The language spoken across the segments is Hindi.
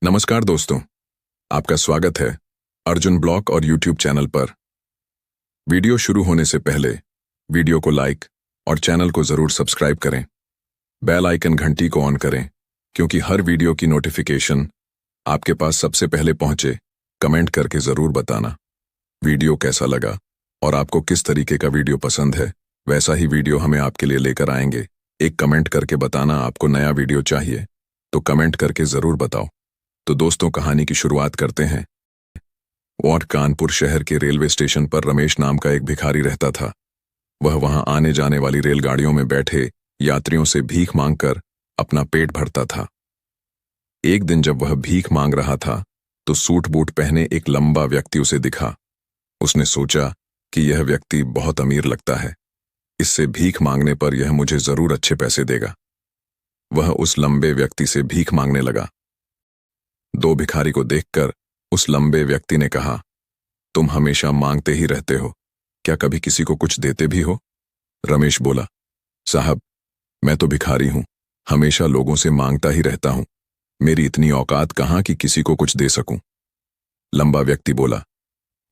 नमस्कार दोस्तों, आपका स्वागत है अर्जुन ब्लॉग और यूट्यूब चैनल पर। वीडियो शुरू होने से पहले वीडियो को लाइक और चैनल को जरूर सब्सक्राइब करें। बेल आइकन घंटी को ऑन करें क्योंकि हर वीडियो की नोटिफिकेशन आपके पास सबसे पहले पहुंचे। कमेंट करके जरूर बताना वीडियो कैसा लगा और आपको किस तरीके का वीडियो पसंद है। वैसा ही वीडियो हमें आपके लिए लेकर आएंगे। एक कमेंट करके बताना आपको नया वीडियो चाहिए तो कमेंट करके जरूर बताओ। तो दोस्तों, कहानी की शुरुआत करते हैं। कानपुर शहर के रेलवे स्टेशन पर रमेश नाम का एक भिखारी रहता था। वह वहां आने जाने वाली रेलगाड़ियों में बैठे यात्रियों से भीख मांगकर अपना पेट भरता था। एक दिन जब वह भीख मांग रहा था तो सूट बूट पहने एक लंबा व्यक्ति उसे दिखा। उसने सोचा कि यह व्यक्ति बहुत अमीर लगता है, इससे भीख मांगने पर यह मुझे जरूर अच्छे पैसे देगा। वह उस लंबे व्यक्ति से भीख मांगने लगा। दो भिखारी को देखकर उस लंबे व्यक्ति ने कहा, तुम हमेशा मांगते ही रहते हो, क्या कभी किसी को कुछ देते भी हो? रमेश बोला, साहब, मैं तो भिखारी हूं, हमेशा लोगों से मांगता ही रहता हूं। मेरी इतनी औकात कहां कि किसी को कुछ दे सकूं। लंबा व्यक्ति बोला,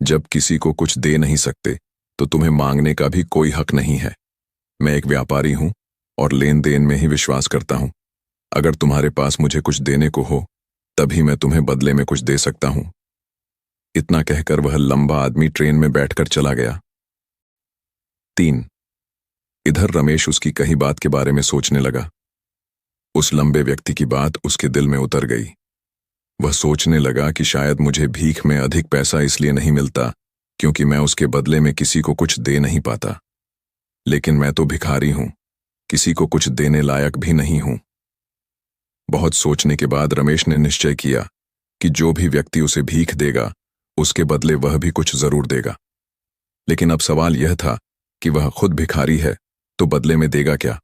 जब किसी को कुछ दे नहीं सकते तो तुम्हें मांगने का भी कोई हक नहीं है। मैं एक व्यापारी हूं और लेन देन में ही विश्वास करता हूं। अगर तुम्हारे पास मुझे कुछ देने को हो तभी मैं तुम्हें बदले में कुछ दे सकता हूं। इतना कहकर वह लंबा आदमी ट्रेन में बैठकर चला गया। 3 इधर रमेश उसकी कही बात के बारे में सोचने लगा। उस लंबे व्यक्ति की बात उसके दिल में उतर गई। वह सोचने लगा कि शायद मुझे भीख में अधिक पैसा इसलिए नहीं मिलता क्योंकि मैं उसके बदले में किसी को कुछ दे नहीं पाता। लेकिन मैं तो भिखारी हूं, किसी को कुछ देने लायक भी नहीं हूं। बहुत सोचने के बाद रमेश ने निश्चय किया कि जो भी व्यक्ति उसे भीख देगा उसके बदले वह भी कुछ जरूर देगा। लेकिन अब सवाल यह था कि वह खुद भिखारी है तो बदले में देगा क्या?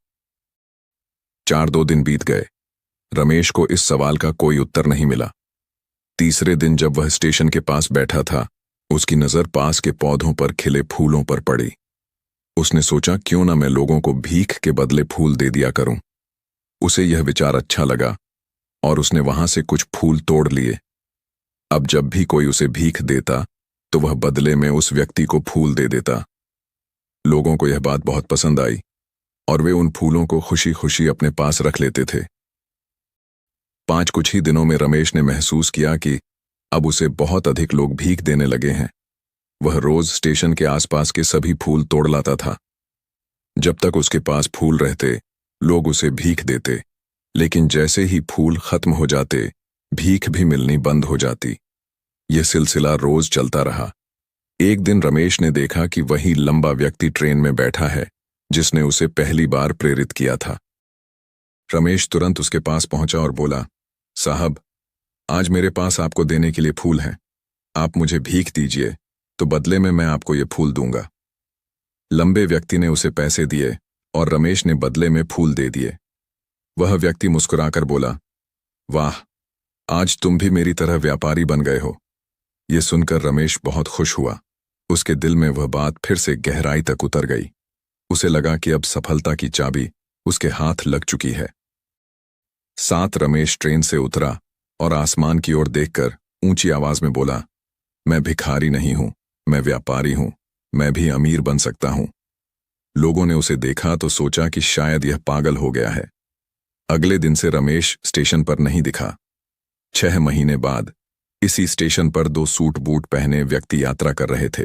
2 दिन बीत गए। रमेश को इस सवाल का कोई उत्तर नहीं मिला। तीसरे दिन जब वह स्टेशन के पास बैठा था, उसकी नजर पास के पौधों पर खिले फूलों पर पड़ी। उसने सोचा, क्यों ना मैं लोगों को भीख के बदले फूल दे दिया करूं। उसे यह विचार अच्छा लगा और उसने वहां से कुछ फूल तोड़ लिए। अब जब भी कोई उसे भीख देता तो वह बदले में उस व्यक्ति को फूल दे देता। लोगों को यह बात बहुत पसंद आई और वे उन फूलों को खुशी खुशी अपने पास रख लेते थे। कुछ ही दिनों में रमेश ने महसूस किया कि अब उसे बहुत अधिक लोग भीख देने लगे हैं। वह रोज स्टेशन के आसपास के सभी फूल तोड़ लाता था। जब तक उसके पास फूल रहते लोग उसे भीख देते, लेकिन जैसे ही फूल खत्म हो जाते भीख भी मिलनी बंद हो जाती। यह सिलसिला रोज चलता रहा। एक दिन रमेश ने देखा कि वही लंबा व्यक्ति ट्रेन में बैठा है जिसने उसे पहली बार प्रेरित किया था। रमेश तुरंत उसके पास पहुंचा और बोला, साहब, आज मेरे पास आपको देने के लिए फूल हैं। आप मुझे भीख दीजिए तो बदले में मैं आपको ये फूल दूंगा। लंबे व्यक्ति ने उसे पैसे दिए और रमेश ने बदले में फूल दे दिए। वह व्यक्ति मुस्कुराकर बोला, वाह, आज तुम भी मेरी तरह व्यापारी बन गए हो। यह सुनकर रमेश बहुत खुश हुआ। उसके दिल में वह बात फिर से गहराई तक उतर गई। उसे लगा कि अब सफलता की चाबी उसके हाथ लग चुकी है। 7 रमेश ट्रेन से उतरा और आसमान की ओर देखकर ऊंची आवाज में बोला, मैं भिखारी नहीं हूं, मैं व्यापारी हूं, मैं भी अमीर बन सकता हूं। लोगों ने उसे देखा तो सोचा कि शायद यह पागल हो गया है। अगले दिन से रमेश स्टेशन पर नहीं दिखा। 6 महीने बाद इसी स्टेशन पर 2 सूट बूट पहने व्यक्ति यात्रा कर रहे थे।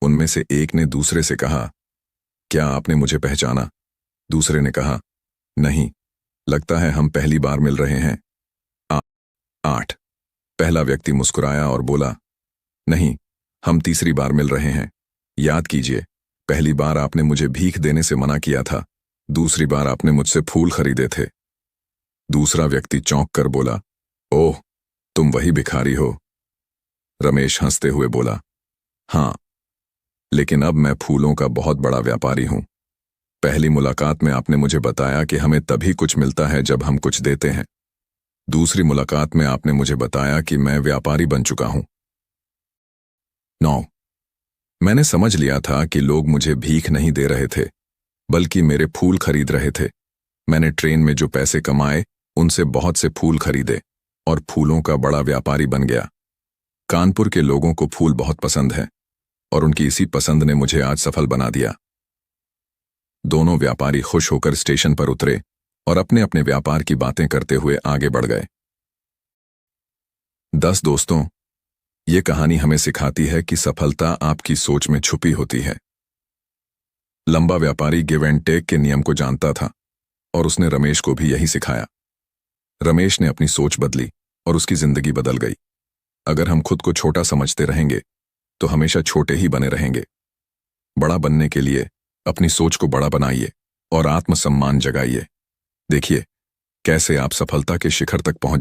उनमें से एक ने दूसरे से कहा, क्या आपने मुझे पहचाना? दूसरे ने कहा, नहीं, लगता है हम पहली बार मिल रहे हैं। 8 पहला व्यक्ति मुस्कुराया और बोला, नहीं, हम तीसरी बार मिल रहे हैं। याद कीजिए, पहली बार आपने मुझे भीख देने से मना किया था, दूसरी बार आपने मुझसे फूल खरीदे थे। दूसरा व्यक्ति चौंक कर बोला, ओह, तुम वही भिखारी हो। रमेश हंसते हुए बोला, हां, लेकिन अब मैं फूलों का बहुत बड़ा व्यापारी हूं। पहली मुलाकात में आपने मुझे बताया कि हमें तभी कुछ मिलता है जब हम कुछ देते हैं। दूसरी मुलाकात में आपने मुझे बताया कि मैं व्यापारी बन चुका हूं। 9 मैंने समझ लिया था कि लोग मुझे भीख नहीं दे रहे थे, बल्कि मेरे फूल खरीद रहे थे। मैंने ट्रेन में जो पैसे कमाए उनसे बहुत से फूल खरीदे। और फूलों का बड़ा व्यापारी बन गया। कानपुर के लोगों को फूल बहुत पसंद है और उनकी इसी पसंद ने मुझे आज सफल बना दिया। दोनों व्यापारी खुश होकर स्टेशन पर उतरे और अपने अपने व्यापार की बातें करते हुए आगे बढ़ गए। 10 दोस्तों, ये कहानी हमें सिखाती है कि सफलता आपकी सोच में छुपी होती है। लंबा व्यापारी गिव एंड टेक के नियम को जानता था और उसने रमेश को भी यही सिखाया। रमेश ने अपनी सोच बदली और उसकी जिंदगी बदल गई। अगर हम खुद को छोटा समझते रहेंगे तो हमेशा छोटे ही बने रहेंगे। बड़ा बनने के लिए अपनी सोच को बड़ा बनाइए और आत्मसम्मान जगाइए। देखिए कैसे आप सफलता के शिखर तक पहुंच